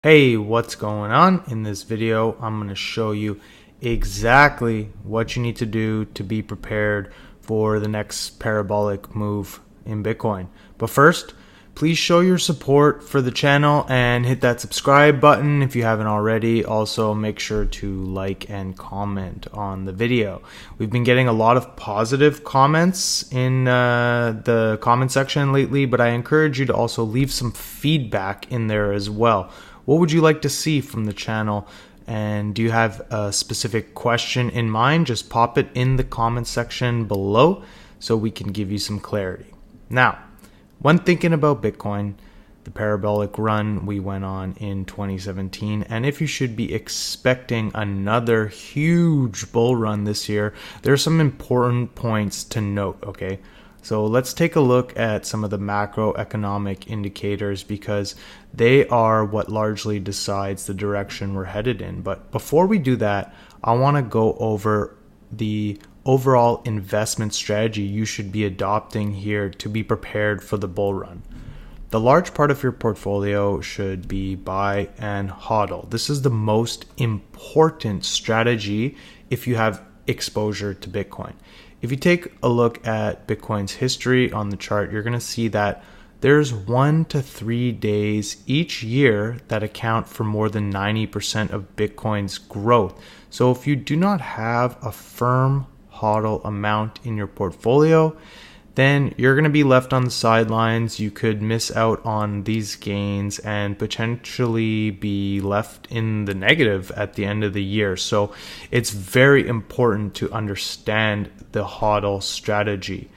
Hey, what's going on? In this video, I'm going to show you exactly what you need to do to be prepared for the next parabolic move in Bitcoin. But first, please show your support for the channel and hit that subscribe button if you haven't already. Also, make sure to like and comment on the video. We've been getting a lot of positive comments in the comment section lately, but I encourage you to also leave some feedback in there as well. What would you like to see from the channel? And do you have a specific question in mind? Just pop it in the comment section below so we can give you some clarity. Now, when thinking about Bitcoin, the parabolic run we went on in 2017, and if you should be expecting another huge bull run this year, there are some important points to note, okay? So let's take a look at some of the macroeconomic indicators because they are what largely decides the direction we're headed in. But before we do that, I want to go over the overall investment strategy you should be adopting here to be prepared for the bull run. The large part of your portfolio should be buy and hodl. This is the most important strategy if you have exposure to Bitcoin. If you take a look at Bitcoin's history on the chart, you're going to see that there's 1 to 3 days each year that account for more than 90% of Bitcoin's growth. So if you do not have a firm hodl amount in your portfolio, then you're going to be left on the sidelines. You could miss out on these gains and potentially be left in the negative at the end of the year. So it's very important to understand the hodl strategy.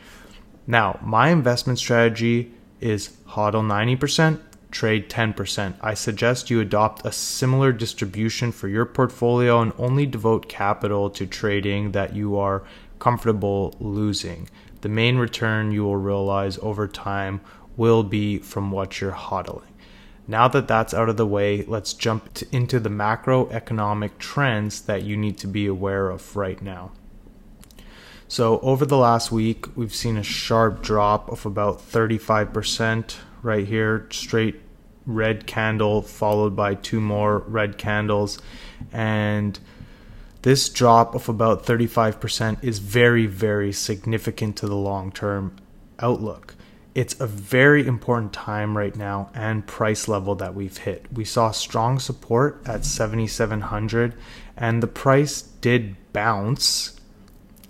Now, my investment strategy is hodl 90%, trade 10%. I suggest you adopt a similar distribution for your portfolio and only devote capital to trading that you are comfortable losing. The main return you will realize over time will be from what you're hodling. Now that that's out of the way, let's jump into the macroeconomic trends that you need to be aware of right now. So over the last week, we've seen a sharp drop of about 35% right here, straight red candle followed by 2 more red candles, and this drop of about 35% is very, very significant to the long-term outlook. It's a very important time right now and price level that we've hit. We saw strong support at 7,700 and the price did bounce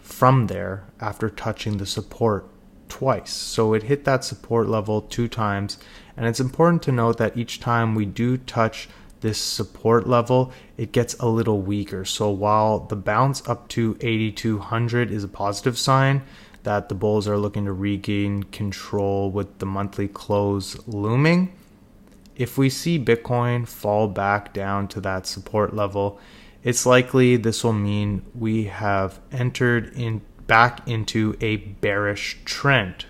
from there after touching the support twice. So it hit that support level 2 times, and it's important to note that each time we do touch this support level, it gets a little weaker. So while the bounce up to 8,200 is a positive sign that the bulls are looking to regain control with the monthly close looming, if we see Bitcoin fall back down to that support level, it's likely this will mean we have entered back into a bearish trend.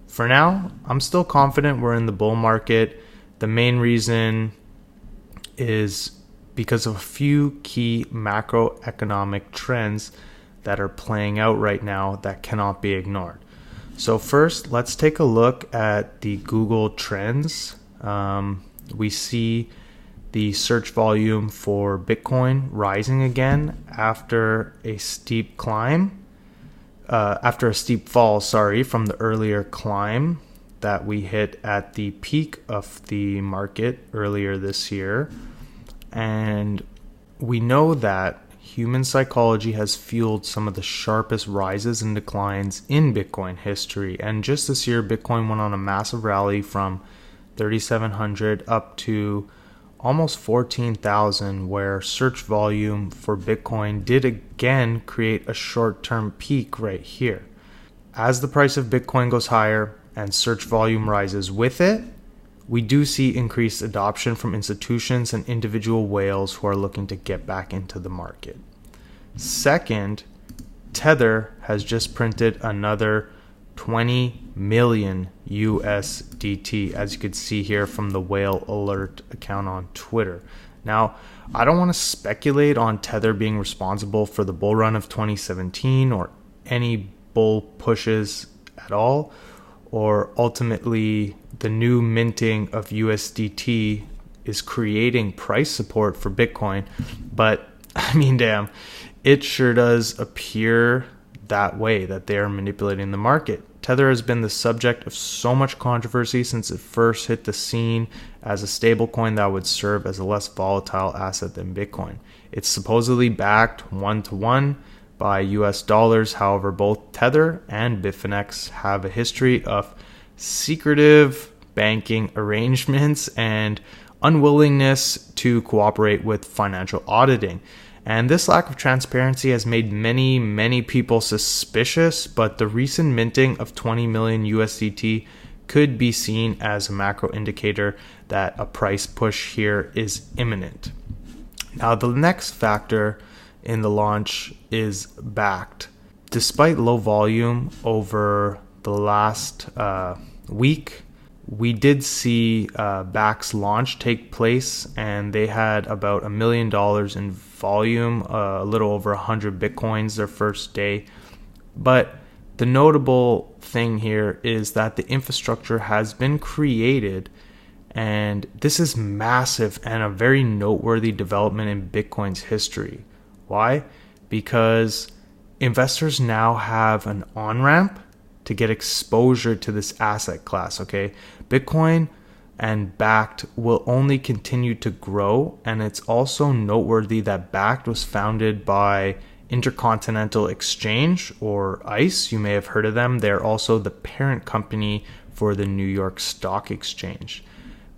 For now, I'm still confident we're in the bull market. The main reason is because of a few key macroeconomic trends that are playing out right now that cannot be ignored. So first, let's take a look at the Google Trends. We see the search volume for Bitcoin rising again after a steep fall, from the earlier climb that we hit at the peak of the market earlier this year. And we know that human psychology has fueled some of the sharpest rises and declines in Bitcoin history. And just this year, Bitcoin went on a massive rally from 3,700 up to almost 14,000, where search volume for Bitcoin did again create a short-term peak right here. As the price of Bitcoin goes higher and search volume rises with it, we do see increased adoption from institutions and individual whales who are looking to get back into the market. Second, Tether has just printed another 20 million USDT, as you could see here from the whale alert account on Twitter. Now, I don't want to speculate on Tether being responsible for the bull run of 2017 or any bull pushes at all, or ultimately the new minting of USDT is creating price support for Bitcoin. But I mean, damn, it sure does appear that way, that they are manipulating the market. Tether has been the subject of so much controversy since it first hit the scene as a stablecoin that would serve as a less volatile asset than Bitcoin. It's supposedly backed 1-to-1 by US dollars. However, both Tether and Bitfinex have a history of secretive banking arrangements and unwillingness to cooperate with financial auditing. And this lack of transparency has made many people suspicious, but the recent minting of 20 million USDT could be seen as a macro indicator that a price push here is imminent. Now, the next factor in the launch is backed. Despite low volume over the last week, we did see Back's launch take place, and they had about $1 million in volume, a little over 100 Bitcoins their first day. But the notable thing here is that the infrastructure has been created, and this is massive and a very noteworthy development in Bitcoin's history. Why? Because investors now have an on-ramp to get exposure to this asset class, okay? Bitcoin and Backed will only continue to grow, and it's also noteworthy that Backed was founded by Intercontinental Exchange, or ICE. You may have heard of them. They're also the parent company for the New York Stock Exchange.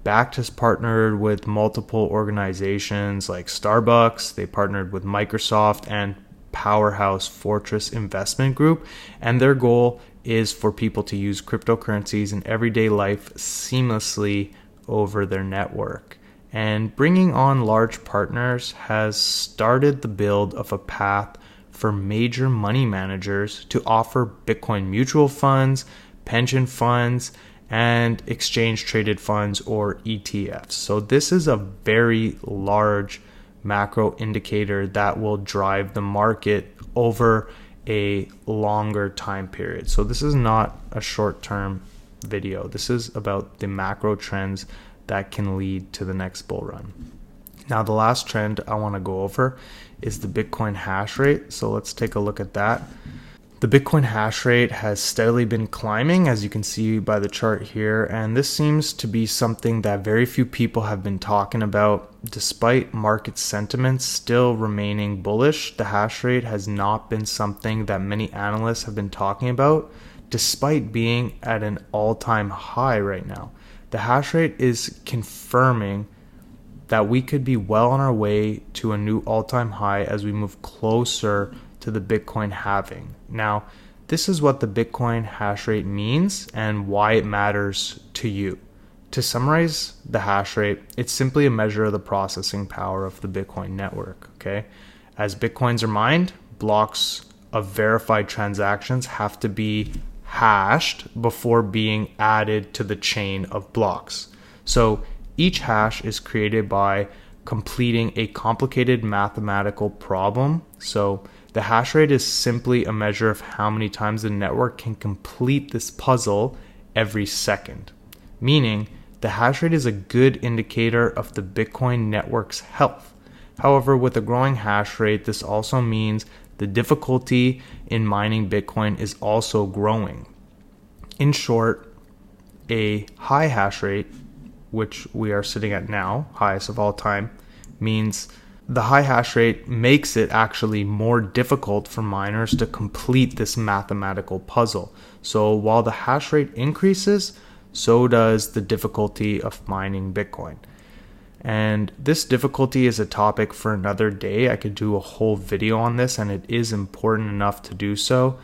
Backed has partnered with multiple organizations like Starbucks. They partnered with Microsoft and powerhouse Fortress Investment Group, and their goal is for people to use cryptocurrencies in everyday life seamlessly over their network. And bringing on large partners has started the build of a path for major money managers to offer Bitcoin mutual funds, pension funds, and exchange traded funds, or ETFs. So this is a very large macro indicator that will drive the market over a longer time period. So this is not a short-term video. This is about the macro trends that can lead to the next bull run. Now, the last trend I want to go over is the Bitcoin hash rate. So let's take a look at that. The Bitcoin hash rate has steadily been climbing, as you can see by the chart here, and this seems to be something that very few people have been talking about. Despite market sentiment still remaining bullish, the hash rate has not been something that many analysts have been talking about, despite being at an all-time high right now. The hash rate is confirming that we could be well on our way to a new all-time high as we move closer to the Bitcoin halving. Now, this is what the Bitcoin hash rate means and why it matters to you. To summarize the hash rate, it's simply a measure of the processing power of the Bitcoin network, okay? As Bitcoins are mined, blocks of verified transactions have to be hashed before being added to the chain of blocks. So each hash is created by completing a complicated mathematical problem. So the hash rate is simply a measure of how many times the network can complete this puzzle every second. Meaning, the hash rate is a good indicator of the Bitcoin network's health. However, with a growing hash rate, this also means the difficulty in mining Bitcoin is also growing. In short, a high hash rate, which we are sitting at now, highest of all time, means the high hash rate makes it actually more difficult for miners to complete this mathematical puzzle. So while the hash rate increases, so does the difficulty of mining Bitcoin. And this difficulty is a topic for another day. I could do a whole video on this, and it is important enough to do so.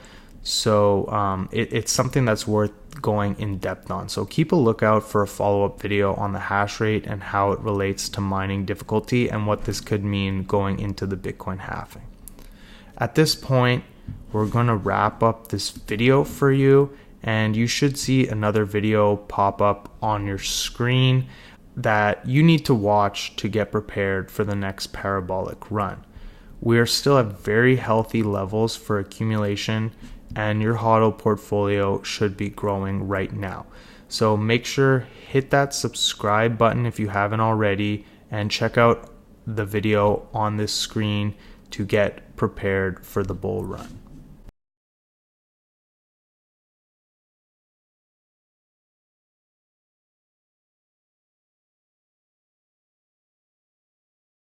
So it's something that's worth going in depth on. So keep a lookout for a follow-up video on the hash rate and how it relates to mining difficulty and what this could mean going into the Bitcoin halving. At this point, we're going to wrap up this video for you, and you should see another video pop up on your screen that you need to watch to get prepared for the next parabolic run. We are still at very healthy levels for accumulation, and your HODL portfolio should be growing right now. So make sure hit that subscribe button if you haven't already, and check out the video on this screen to get prepared for the bull run.